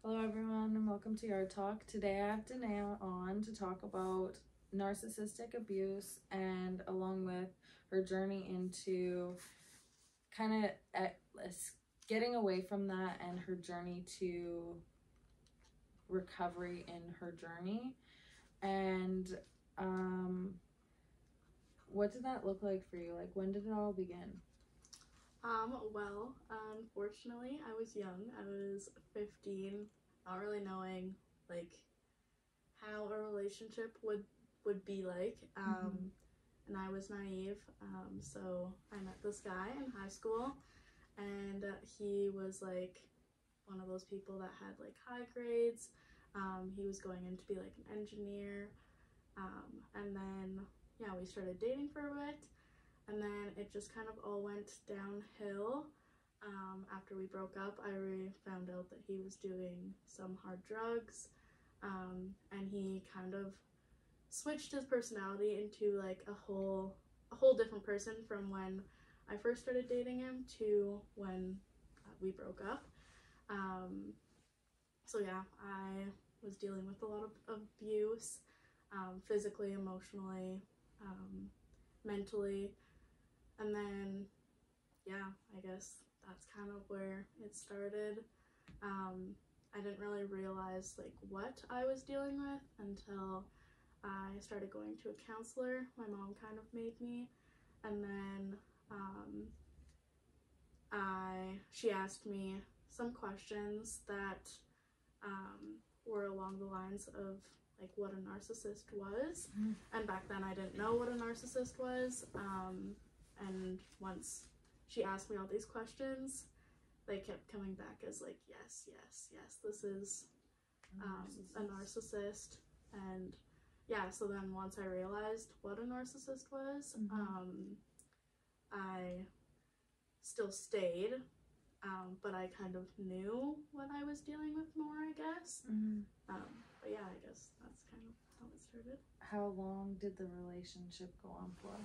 Hello everyone and welcome to our talk. Today I have Danaiya on to talk about narcissistic abuse and along with her journey into kind of getting away from that and her journey to recovery in her journey. And what did that look like for you? Like, when did it all begin? Well, unfortunately, I was young. I was 15, not really knowing, like, how a relationship would be like, and I was naive, so I met this guy in high school, and he was, like, one of those people that had, like, high grades. He was going in to be, like, an engineer, and then, yeah, we started dating for a bit. And then it just kind of all went downhill. After we broke up, I found out that he was doing some hard drugs, and he kind of switched his personality into like a whole different person from when I first started dating him to when we broke up. So yeah, I was dealing with a lot of abuse, physically, emotionally, mentally. And then, yeah, I guess that's kind of where it started. I didn't really realize like what I was dealing with until I started going to a counselor. My mom kind of made me, and then she asked me some questions that were along the lines of like what a narcissist was. And back then I didn't know what a narcissist was. And once she asked me all these questions, they kept coming back as like, yes, this is a narcissist. And yeah, so then once I realized what a narcissist was, I still stayed, but I kind of knew what I was dealing with more, I guess. But yeah, I guess that's kind of how it started. How long did the relationship go on for?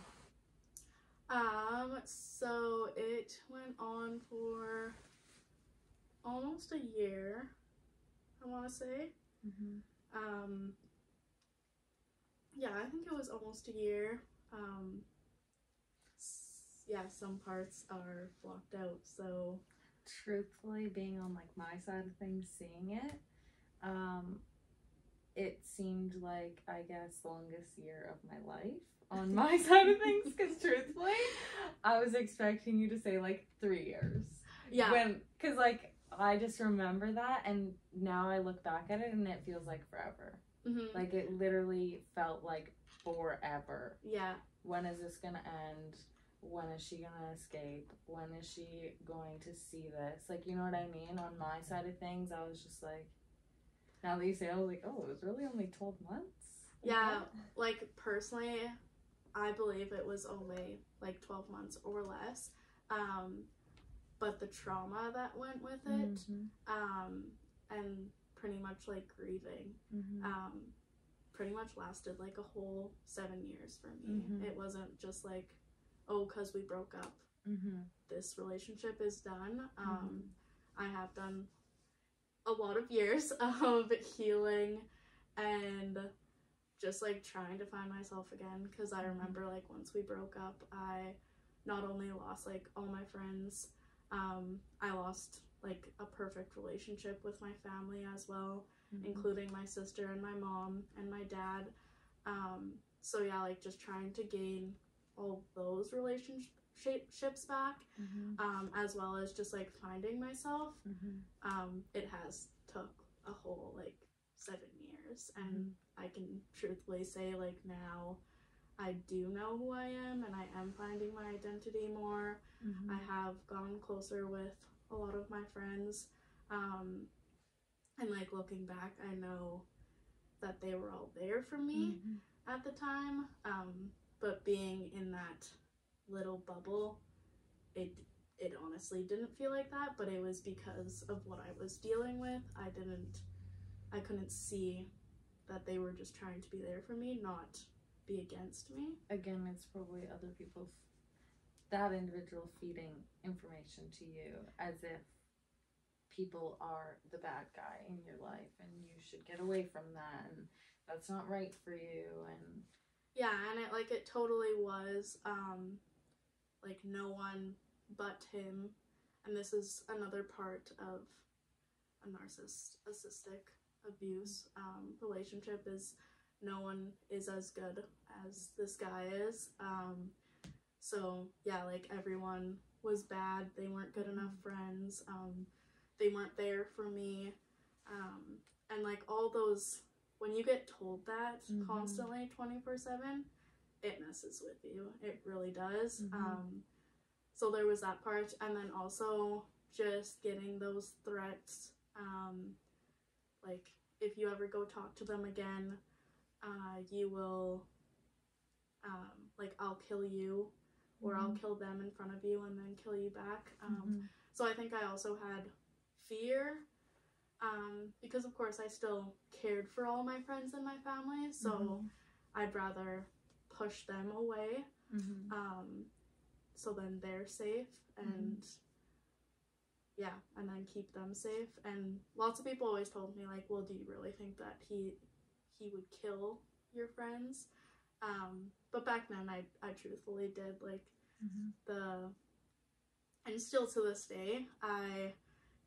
So it went on for almost a year, I want to say. Yeah, I think it was almost a year. Yeah, some parts are blocked out, so. Truthfully, being on like my side of things, seeing it, it seemed like, I guess, the longest year of my life on my side of things, because truthfully, I was expecting you to say like 3 years. Yeah. Because like, I just remember that, and now I look back at it and it feels like forever. Like, it literally felt like forever. Yeah. When is this gonna end? When is she gonna escape? When is she going to see this? Like, you know what I mean? On my side of things, I was just like, now that you say, I was like, oh, it was really only 12 months? Yeah, like, personally, I believe it was only like 12 months or less. But the trauma that went with it, and pretty much like grieving, pretty much lasted like a whole 7 years for me. It wasn't just like, oh, because we broke up, this relationship is done. I have done a lot of years of healing and just like trying to find myself again, because I remember like once we broke up, I not only lost like all my friends, I lost like a perfect relationship with my family as well, including my sister and my mom and my dad. So yeah, like just trying to gain all those relationships back, as well as just like finding myself. It has took a whole like 7 years, and I can truthfully say like now I do know who I am, and I am finding my identity more. I have gotten closer with a lot of my friends, and like looking back, I know that they were all there for me at the time, but being in that little bubble, it honestly didn't feel like that, but it was because of what I was dealing with. I couldn't see that they were just trying to be there for me, not be against me. Again, it's probably other people, that individual feeding information to you as if people are the bad guy in your life and you should get away from that and that's not right for you. And yeah, and it totally was like no one but him. And this is another part of a narcissistic abuse relationship, is no one is as good as this guy is. So yeah, like everyone was bad. They weren't good enough friends. They weren't there for me. And like all those, when you get told that constantly 24/7, it messes with you. It really does. So there was that part, and then also just getting those threats, like if you ever go talk to them again, you will, like I'll kill you, or I'll kill them in front of you and then kill you back. So I think I also had fear, because of course I still cared for all my friends and my family, so I'd rather push them away, so then they're safe, and yeah, and then keep them safe. And lots of people always told me, like, well, do you really think that he would kill your friends? But back then I truthfully did, like, and still to this day I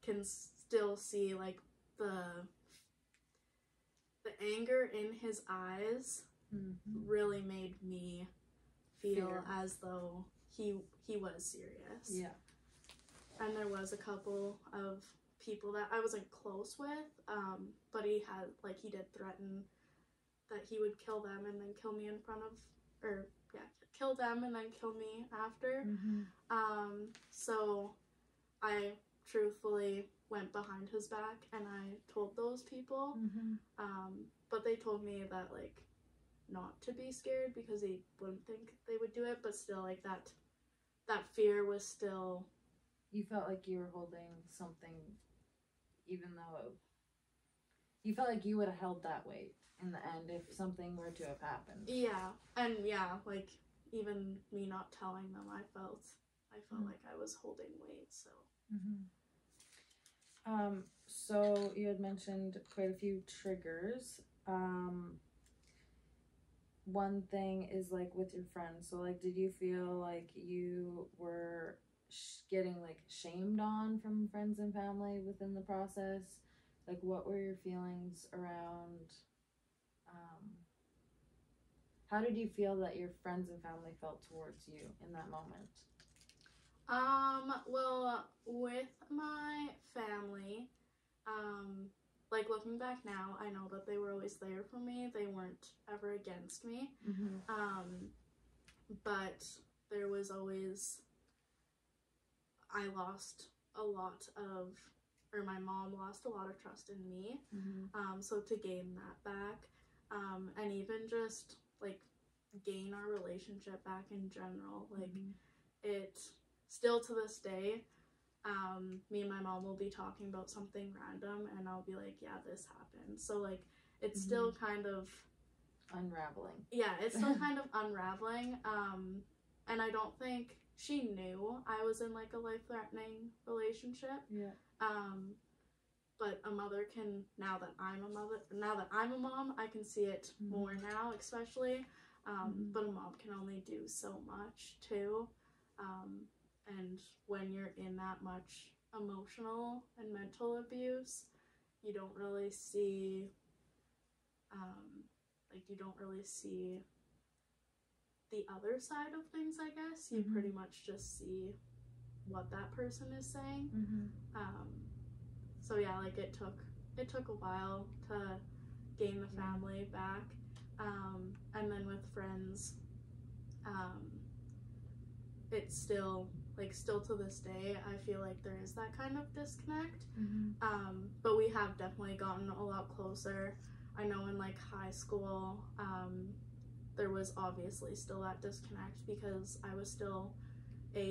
can still see like the anger in his eyes really made me feel as though he was serious. Yeah. And there was a couple of people that I wasn't close with, but he did threaten that he would kill them and then kill me in front of, or yeah, kill them and then kill me after. So I truthfully went behind his back and I told those people, but they told me that, like, not to be scared because he wouldn't think they would do it, but still, like, that fear was still... You felt like you were holding something, even though you felt like you would have held that weight in the end if something were to have happened. Yeah, and yeah, like, even me not telling them, I felt like I was holding weight, so... So you had mentioned quite a few triggers. One thing is, like, with your friends. So, like, did you feel like you were getting, like, shamed on from friends and family within the process? Like, what were your feelings around, how did you feel that your friends and family felt towards you in that moment? Well, with my family, like, looking back now, I know that they were always there for me. They weren't ever against me. But there was always, I lost a lot of, or my mom lost a lot of trust in me. So to gain that back, and even just, like, gain our relationship back in general, like, it still to this day, me and my mom will be talking about something random and I'll be like, yeah, this happened. So, like, it's still kind of unraveling. Yeah, it's still kind of unraveling. And I don't think she knew I was in, like, a life-threatening relationship. Yeah. But a mother can, now that I'm a mom, I can see it more now, especially. But a mom can only do so much too. And when you're in that much emotional and mental abuse, you don't really see, the other side of things, I guess. You pretty much just see what that person is saying. So yeah, like, it took a while to gain the family back. And then with friends, it's still to this day, I feel like there is that kind of disconnect. But we have definitely gotten a lot closer. I know in, like, high school, there was obviously still that disconnect because I was still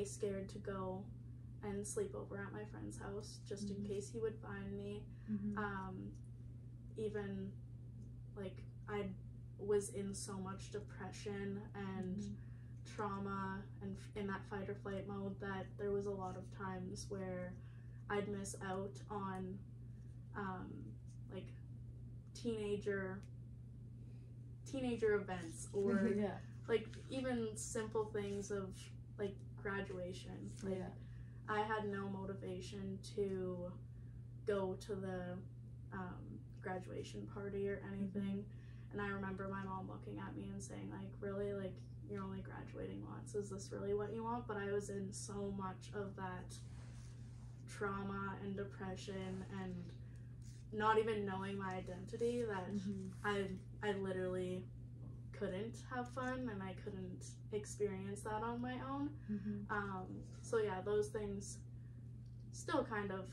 scared to go and sleep over at my friend's house just in case he would find me. Even, like, I was in so much depression and trauma and in that fight or flight mode that there was a lot of times where I'd miss out on like teenager events, or yeah. like even simple things of like graduation. Like I had no motivation to go to the graduation party or anything. And I remember my mom looking at me and saying, like, really, like, you're only graduating once, is this really what you want? But I was in so much of that trauma and depression and not even knowing my identity that I literally couldn't have fun, and I couldn't experience that on my own. So yeah, those things still kind of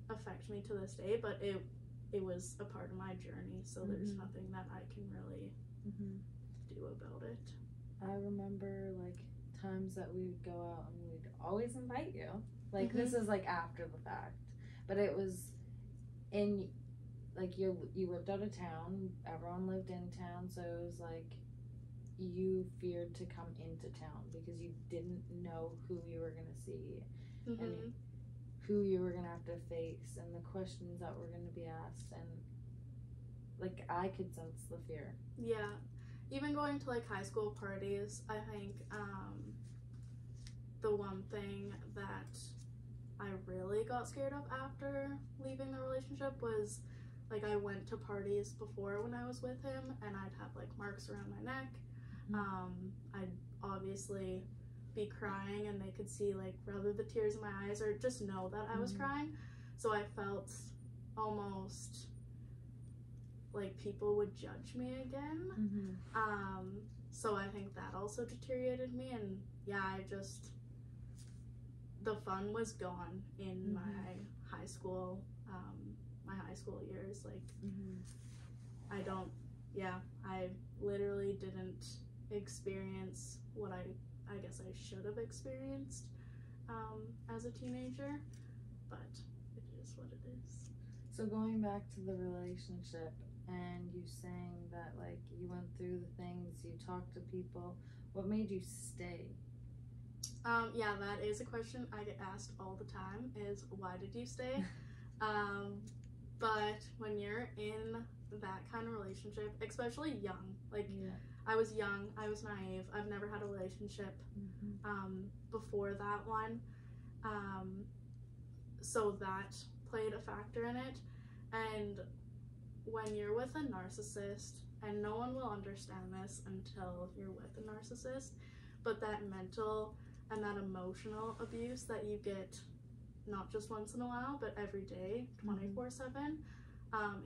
affect me to this day, but it was a part of my journey, so there's nothing that I can really do about it. I remember like times that we would go out and we'd always invite you. Like this is like after the fact, but it was in like you lived out of town, everyone lived in town, so it was like you feared to come into town because you didn't know who you were gonna see and who you were gonna have to face and the questions that were gonna be asked, and like I could sense the fear. Yeah, even going to like high school parties, I think the one thing that I really got scared of after leaving the relationship was like I went to parties before when I was with him, and I'd have like marks around my neck. I'd obviously be crying, and they could see like rather the tears in my eyes or just know that I was crying. So I felt almost like people would judge me again. So I think that also deteriorated me, and yeah, the fun was gone in my high school years. Like I literally didn't experience what I guess I should have experienced as a teenager, but it is what it is. So going back to the relationship and you saying that like you went through the things, you talked to people, what made you stay? Yeah, that is a question I get asked all the time, is why did you stay? But when you're in that kind of relationship, especially young, like I was young, I was naive, I've never had a relationship before that one, so that played a factor in it. And when you're with a narcissist, and no one will understand this until you're with a narcissist, but that mental and that emotional abuse that you get not just once in a while, but every day, 24/7,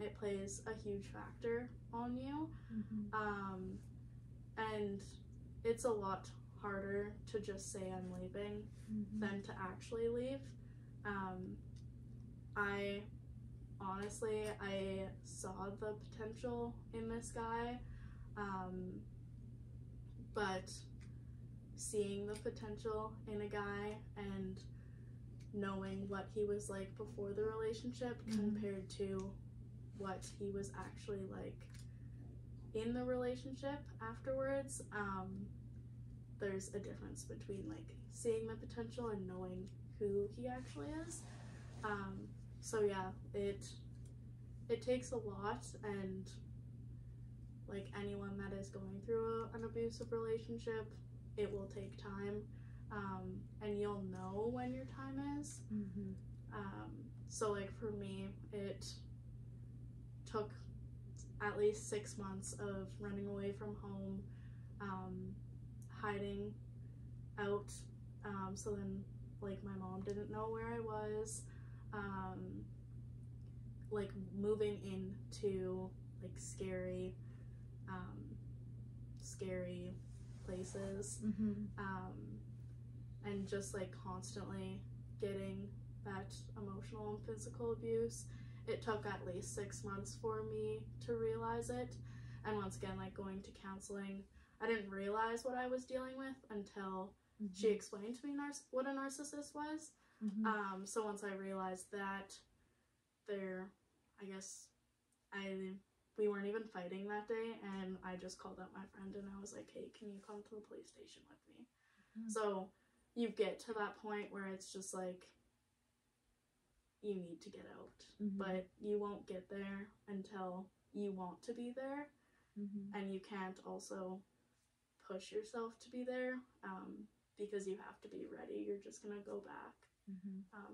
it plays a huge factor on you. And it's a lot harder to just say I'm leaving than to actually leave. I saw the potential in this guy, but seeing the potential in a guy and knowing what he was like before the relationship compared to what he was actually like in the relationship afterwards, there's a difference between like seeing the potential and knowing who he actually is. So yeah, it takes a lot, and like anyone that is going through an abusive relationship, it will take time, and you'll know when your time is. So like for me, it took at least 6 months of running away from home, hiding out, so then like my mom didn't know where I was, like moving into like scary places, and just like constantly getting that emotional and physical abuse. It took at least 6 months for me to realize it, and once again, like going to counseling, I didn't realize what I was dealing with until she explained to me what a narcissist was. So once I realized that, we weren't even fighting that day, and I just called up my friend and I was like, hey, can you come to the police station with me? So you get to that point where it's just like, you need to get out. But you won't get there until you want to be there. And you can't also push yourself to be there, because you have to be ready. You're just gonna go back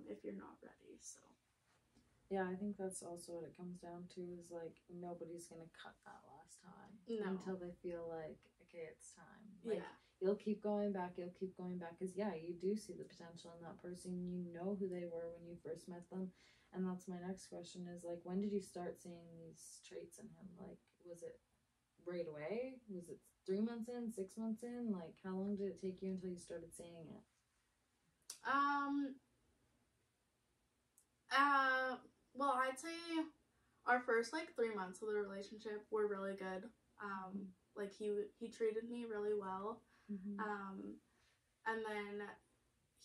if you're not ready. So yeah, I think that's also what it comes down to, is like nobody's gonna cut that last time until they feel like, okay, it's time. Like, you'll keep going back, because yeah, you do see the potential in that person. You know who they were when you first met them. And that's my next question, is like, when did you start seeing these traits in him? Like, was it right away? Was it 3 months in, 6 months in? Like, how long did it take you until you started seeing it? Well, I'd say our first like 3 months of the relationship were really good. Like he treated me really well. And then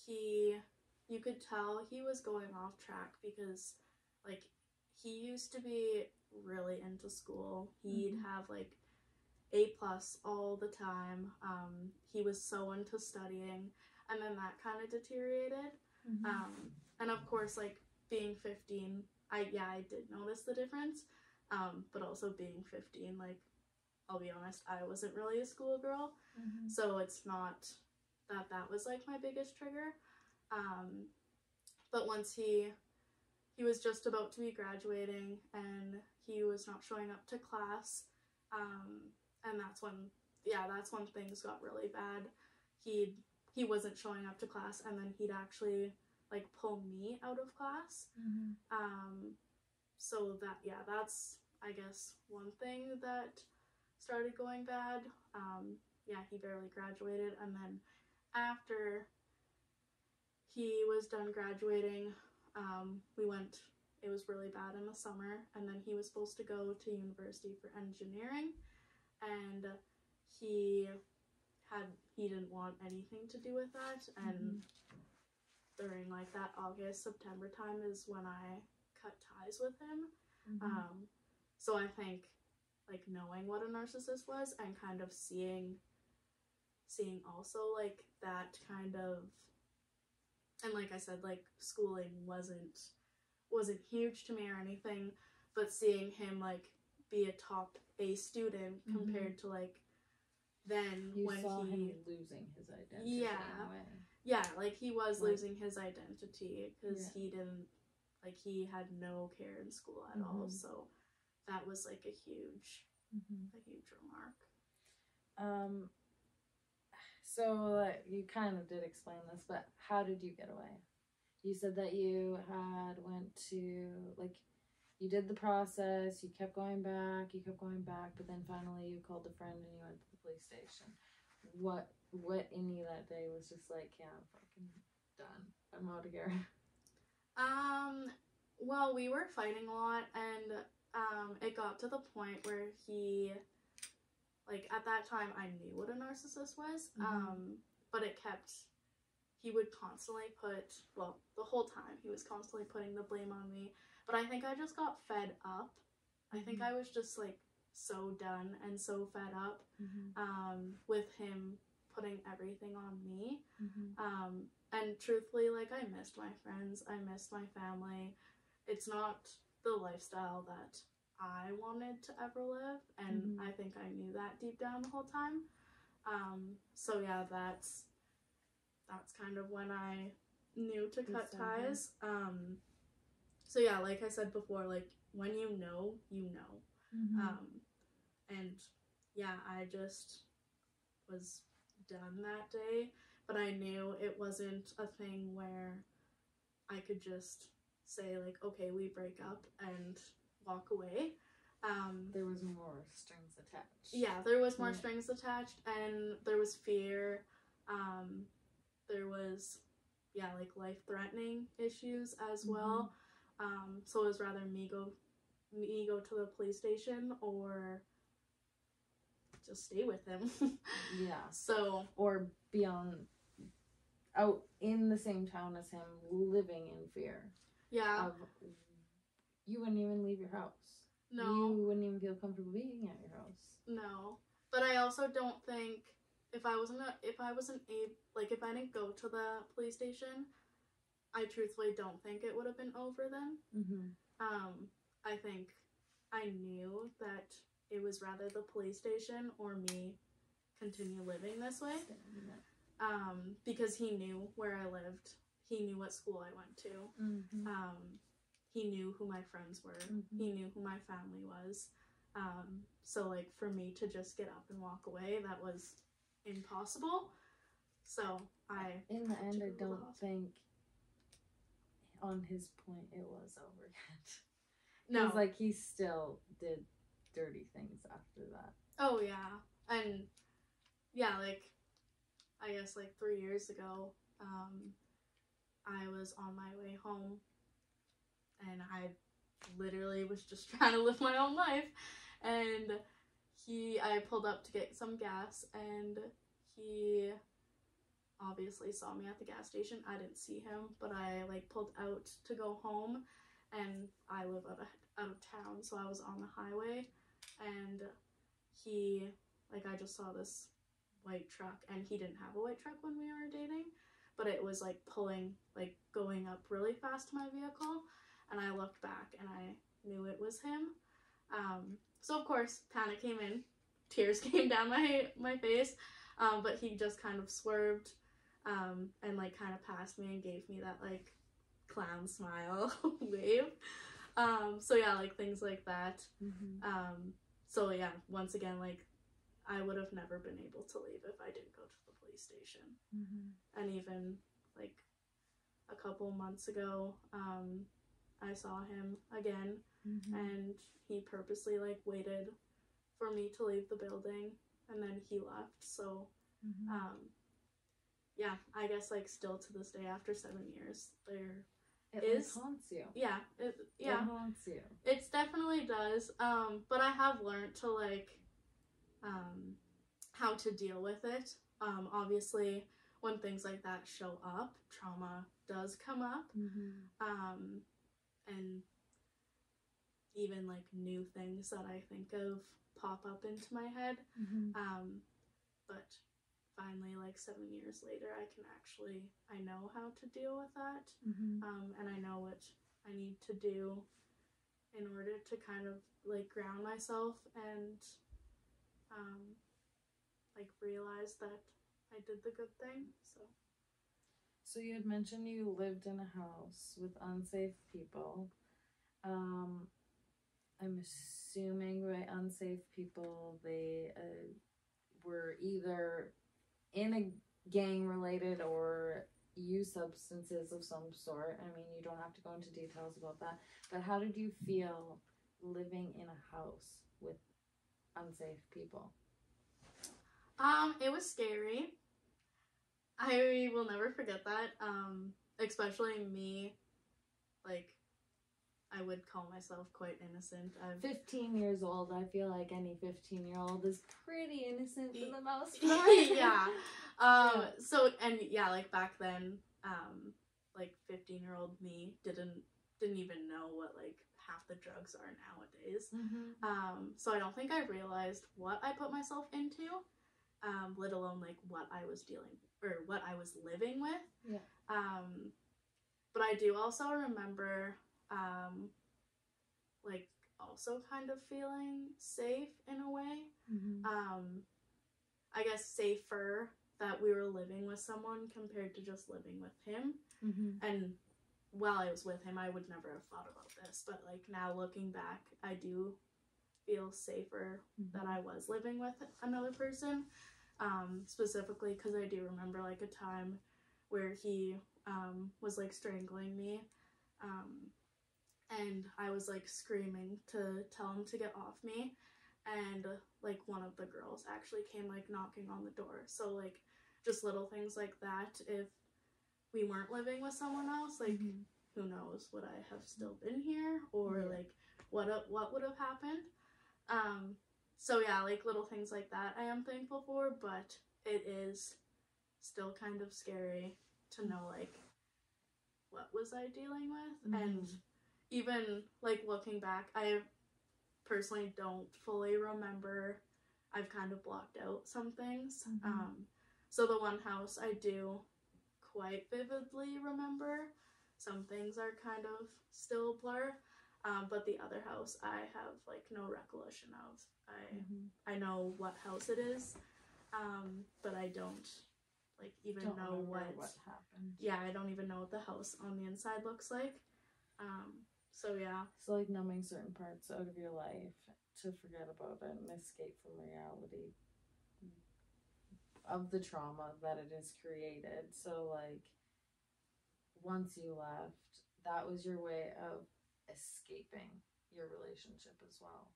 you could tell he was going off track, because like he used to be really into school. He'd have like A+ all the time. He was so into studying, and then that kind of deteriorated. And of course, like being 15, I did notice the difference. But also being 15, like, I'll be honest, I wasn't really a schoolgirl, so it's not that was like my biggest trigger. But once he was just about to be graduating, and he was not showing up to class, and that's when things got really bad. He wasn't showing up to class, and then he'd actually like pull me out of class. So that's I guess one thing that started going bad. He barely graduated, and then after he was done graduating, it was really bad in the summer, and then he was supposed to go to university for engineering, and he didn't want anything to do with that. And during like that August, September time is when I cut ties with him. So I think like knowing what a narcissist was, and kind of seeing also like that kind of, and like I said, like schooling wasn't huge to me or anything, but seeing him like be a top A student compared to like then you when saw he him losing his identity. Like he was losing his identity, because he didn't, like, he had no care in school at all. So that was like a huge remark. So you kind of did explain this, but how did you get away? You said that you went to, like, you did the process, you kept going back, but then finally you called a friend and you went to the police station. What in you that day was just like, yeah, I'm fucking done, I'm out of here? Well, we were fighting a lot, and it got to the point where he, like, at that time I knew what a narcissist was, but he would constantly the whole time he was constantly putting the blame on me. But I think I just got fed up. I think I was just like so done and so fed up with him putting everything on me. And truthfully, like, I missed my friends, I missed my family. It's not the lifestyle that I wanted to ever live, and I think I knew that deep down the whole time. So yeah, that's kind of when I knew to cut ties. So yeah, like I said before, like, when you know, you know. And yeah, I just was done that day, but I knew it wasn't a thing where I could just say like, okay, we break up and walk away. There was more strings attached. Yeah, there was more strings attached, and there was fear. There was, like, life-threatening issues as well. So it was rather me go to the police station or just stay with him. So, or be out in the same town as him, living in fear. You wouldn't even leave your house. No. You wouldn't even feel comfortable being at your house. No. But I also don't think if I didn't go to the police station, I truthfully don't think it would have been over then. I think I knew that it was rather the police station or me continue living this way. Because he knew where I lived. He knew what school I went to. He knew who my friends were. He knew who my family was. So, like, for me to just get up and walk away, that was impossible. So, in the end, I don't think on his point it was over yet. No. Because, like, he still did dirty things after that. Oh, yeah. And, yeah, like, I guess, like, 3 years ago, I was on my way home, and I literally was just trying to live my own life, and I pulled up to get some gas, and he obviously saw me at the gas station. I didn't see him, but I, like, pulled out to go home, and I live out of town, so I was on the highway, and he, like, I just saw this white truck, and he didn't have a white truck when we were dating, but it was, like, pulling, like, going up really fast to my vehicle, and I looked back, and I knew it was him. So, of course, panic came in, tears came down my face, but he just kind of swerved, and, like, kind of passed me and gave me that, like, clown smile wave. So, yeah, like, things like that. So, yeah, once again, like, I would have never been able to leave if I didn't go to the police station. And even, like, a couple months ago, I saw him again, and he purposely, like, waited for me to leave the building, and then he left. So, yeah, I guess, like, still to this day, after 7 years, it haunts you. Yeah, it haunts you. It definitely does. But I have learned to, like, how to deal with it. Obviously, when things like that show up, trauma does come up. And even, like, new things that I think of pop up into my head. But finally, like, 7 years later, I know how to deal with that. And I know what I need to do in order to kind of, like, ground myself and like, realize that I did the good thing. So you had mentioned you lived in a house with unsafe people. I'm assuming by unsafe people they were either in a gang related or use substances of some sort. I mean, you don't have to go into details about that, but how did you feel living in a house with unsafe people? It was scary. I will never forget that. Especially me, like, I would call myself quite innocent. 15 years old. I feel like any 15-year-old is pretty innocent for the most part. Yeah. So, and yeah, like, back then, like, 15-year-old me didn't even know what, like, half the drugs are nowadays. So I don't think I realized what I put myself into, let alone, like, what I was living with. But I do also remember, like, also kind of feeling safe in a way. I guess safer that we were living with someone compared to just living with him. And while I was with him, I would never have thought about this, but, like, now looking back, I do feel safer that I was living with another person, specifically because I do remember, like, a time where he was, like, strangling me, and I was, like, screaming to tell him to get off me, and, like, one of the girls actually came, like, knocking on the door. So, like, just little things like that. If we weren't living with someone else, like, who knows, would I have still been here, or like what would have happened? So yeah, like, little things like that I am thankful for, but it is still kind of scary to know, like, what was I dealing with? And even, like, looking back, I personally don't fully remember. I've kind of blocked out some things. So the one house I do quite vividly remember, some things are kind of still a blur. But the other house I have like no recollection of. I know what house it is, but I don't like even know what happened. Yeah, I don't even know what the house on the inside looks like. So yeah. So like numbing certain parts out of your life to forget about it and escape from reality of the trauma that it has created. So like once you left, that was your way of escaping your relationship as well.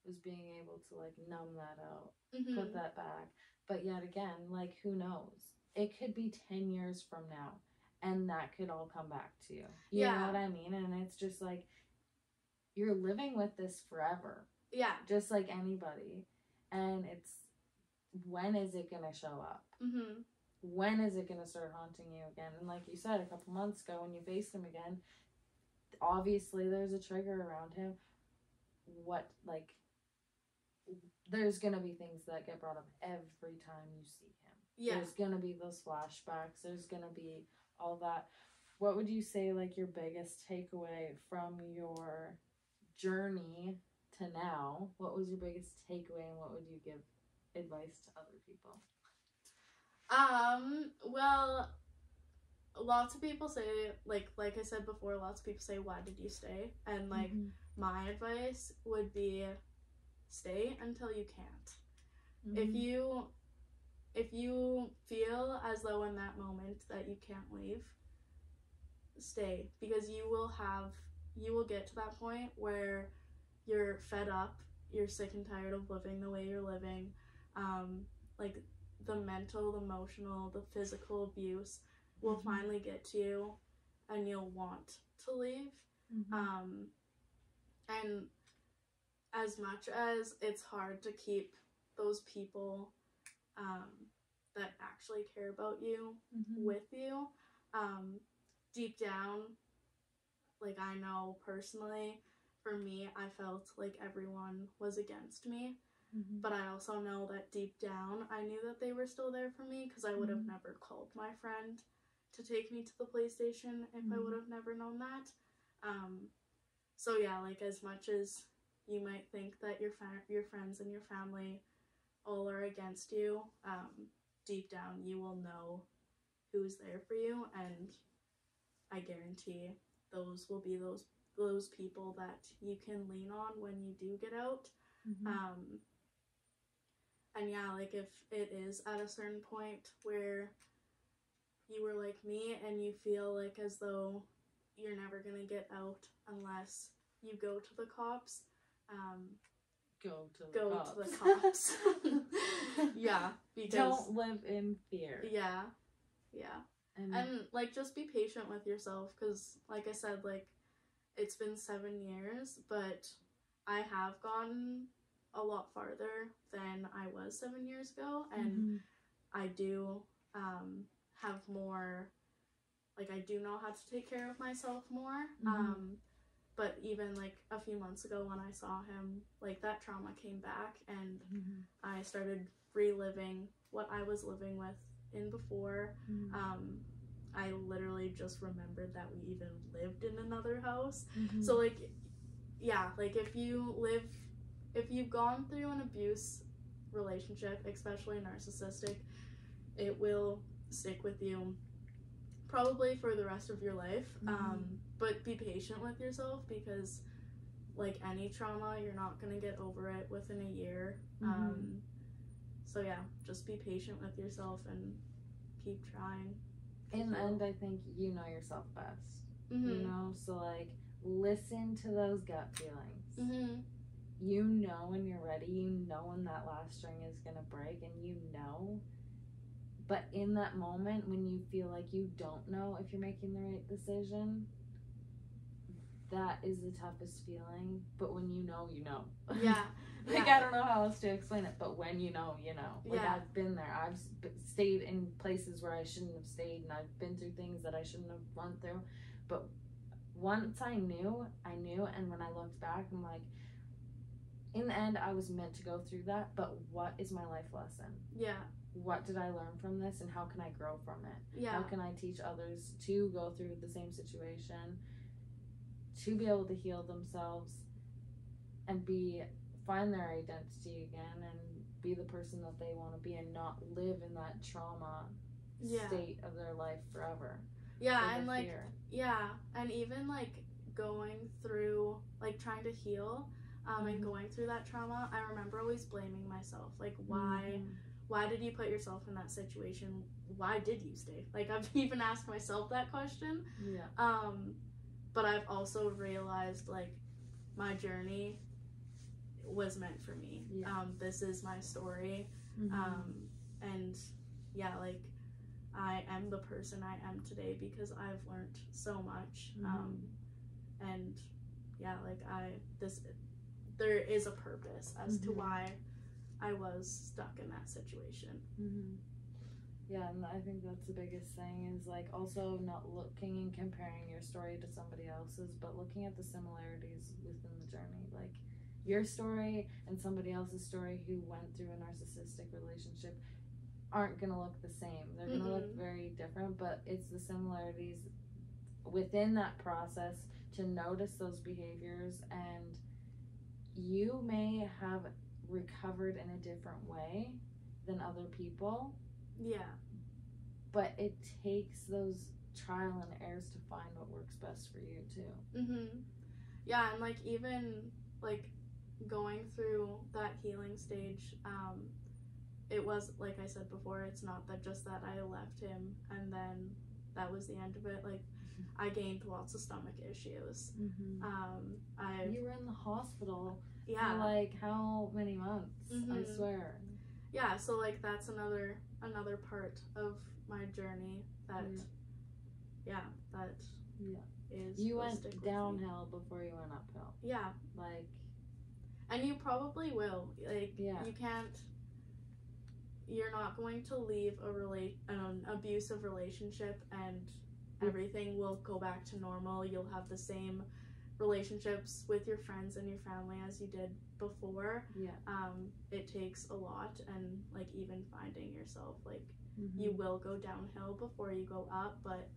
Was being able to like numb that out, put that back. But yet again, like who knows? It could be 10 years from now and that could all come back to you. You know what I mean? And it's just like you're living with this forever. Yeah. Just like anybody. And it's when is it gonna show up? When is it gonna start haunting you again? And like you said a couple months ago when you faced him again, obviously there's a trigger around him. What like there's gonna be things that get brought up every time you see him. Yeah. There's gonna be those flashbacks. There's gonna be all that. What would you say like your biggest takeaway from your journey to now? What was your biggest takeaway and what would you give advice to other people? Well, lots of people say like I said before, lots of people say, why did you stay? And like my advice would be stay until you can't. If you feel as though in that moment that you can't leave, stay, because you will get to that point where you're fed up, you're sick and tired of living the way you're living. Like the mental, the emotional, the physical abuse will finally get to you and you'll want to leave. And as much as it's hard to keep those people that actually care about you with you, deep down, like I know personally, for me, I felt like everyone was against me. But I also know that deep down, I knew that they were still there for me, because I would have never called my friend to take me to the police station if I would have never known that. So yeah, like as much as you might think that your friends and your family all are against you, deep down you will know who's there for you, and I guarantee those will be those people that you can lean on when you do get out. And yeah, like if it is at a certain point where you were like me and you feel like as though you're never gonna get out unless you go to the cops, go to the cops. Yeah, because don't live in fear. Yeah. And like just be patient with yourself, because like I said, like it's been 7 years, but I have gone a lot farther than I was 7 years ago, and I do have more, like I do know how to take care of myself more. But even like a few months ago when I saw him, like that trauma came back, and I started reliving what I was living with in before. I literally just remembered that we even lived in another house. So like, yeah, like if you've gone through an abuse relationship, especially narcissistic, it will stick with you probably for the rest of your life. But be patient with yourself, because like any trauma, you're not going to get over it within a year. So yeah, just be patient with yourself and keep trying. In the end, I think you know yourself best. You know, so like listen to those gut feelings. You know when you're ready, you know when that last string is gonna break, and you know. But in that moment when you feel like you don't know if you're making the right decision, that is the toughest feeling. But when you know, you know. Yeah. Like, I don't know how else to explain it, but when you know, you know. Like, I've been there. I've stayed in places where I shouldn't have stayed, and I've been through things that I shouldn't have run through. But once I knew, and when I looked back, I'm like, in the end, I was meant to go through that, but what is my life lesson? Yeah. What did I learn from this, and how can I grow from it? Yeah. How can I teach others to go through the same situation, to be able to heal themselves and find their identity again and be the person that they want to be, and not live in that trauma state of their life forever. Yeah, and like fear. Yeah, and even like going through, like trying to heal and going through that trauma, I remember always blaming myself, like why did you put yourself in that situation? Why did you stay? Like, I've even asked myself that question. Yeah. But I've also realized, like, my journey was meant for me. Yeah. This is my story. And yeah, like, I am the person I am today because I've learned so much. And yeah, like, there is a purpose as to why I was stuck in that situation. Yeah, and I think that's the biggest thing is, like, also not looking and comparing your story to somebody else's, but looking at the similarities within the journey. Like, your story and somebody else's story who went through a narcissistic relationship aren't going to look the same. They're going to look very different, but it's the similarities within that process to notice those behaviors, and you may have recovered in a different way than other people. Yeah. But it takes those trial and errors to find what works best for you too. Yeah, and like even like going through that healing stage, it was, like I said before, it's not that just that I left him and then that was the end of it. Like, I gained lots of stomach issues. You were in the hospital for like how many months? I swear. Yeah, so like that's another part of my journey that is. You went downhill before you went uphill. Yeah. Like, and you probably will. Like, you can't. You're not going to leave an abusive relationship and everything will go back to normal. You'll have the same relationships with your friends and your family as you did before. It takes a lot, and like even finding yourself, like you will go downhill before you go up, but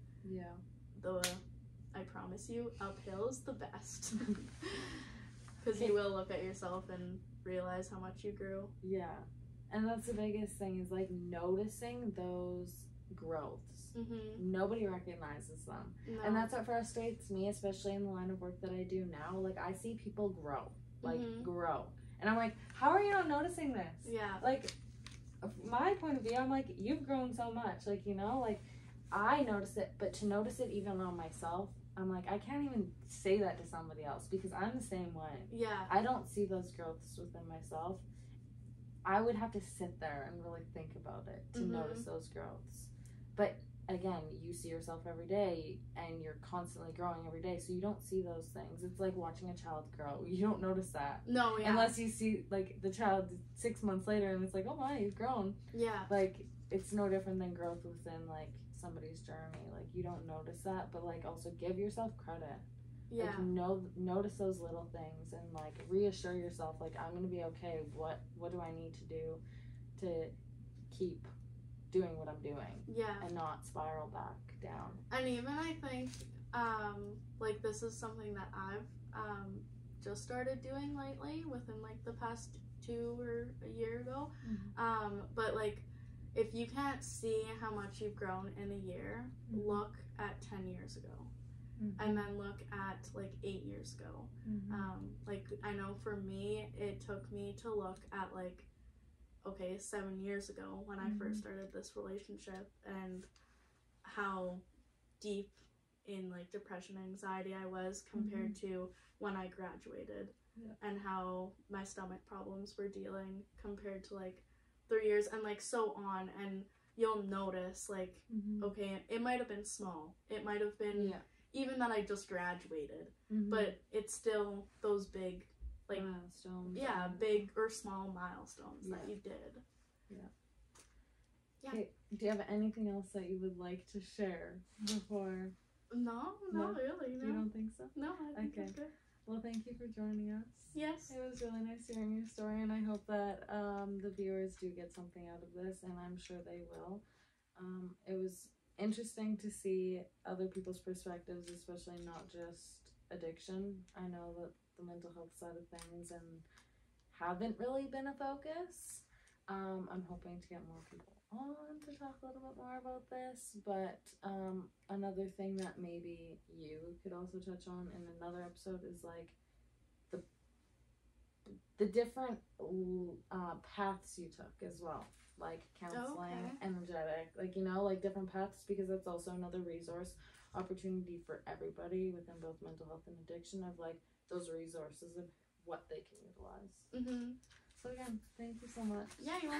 I promise you, uphill is the best. Because you will look at yourself and realize how much you grew. Yeah, and that's the biggest thing is like noticing those growths. Nobody recognizes them. No. And that's what frustrates me, especially in the line of work that I do now. Like, I see people grow, grow, and I'm like, how are you not noticing this? Yeah. Like, my point of view, I'm like, you've grown so much. Like, you know, like, I notice it, but to notice it even on myself, I'm like, I can't even say that to somebody else because I'm the same way. Yeah. I don't see those growths within myself. I would have to sit there and really think about it to notice those growths. But again, you see yourself every day and you're constantly growing every day, so you don't see those things. It's like watching a child grow. You don't notice that. No, yeah. Unless you see like the child 6 months later and it's like, oh my, you've grown. Yeah. Like, it's no different than growth within like somebody's journey. Like, you don't notice that, but like also give yourself credit. Yeah. Like, notice those little things and like reassure yourself, like, I'm gonna be okay. What do I need to do to keep doing what I'm doing? Yeah. And not spiral back down. And even I think like this is something that I've just started doing lately within like the past 2 or a year ago. But like, if you can't see how much you've grown in a year, look at 10 years ago. And then look at like 8 years ago. Like, I know for me, it took me to look at like, okay, 7 years ago when I first started this relationship, and how deep in like depression and anxiety I was compared to when I graduated, and how my stomach problems were dealing compared to like 3 years, and like so on. And you'll notice like, okay, it might have been small. It might have been even that I just graduated, but it's still those big, like, milestones. Yeah, big or small milestones that you did. Yeah. Okay, do you have anything else that you would like to share before? No, not really. No. You don't think so? No, I think that's good. Well, thank you for joining us. Yes. It was really nice hearing your story, and I hope that the viewers do get something out of this, and I'm sure they will. It was interesting to see other people's perspectives, especially not just addiction. I know that the mental health side of things and haven't really been a focus. I'm hoping to get more people on to talk a little bit more about this, but another thing that maybe you could also touch on in another episode is like the different paths you took as well, like counseling, energetic, like, you know, like different paths, because that's also another resource opportunity for everybody within both mental health and addiction, of like those resources of what they can utilize. So again, thank you so much. Yeah, you're welcome.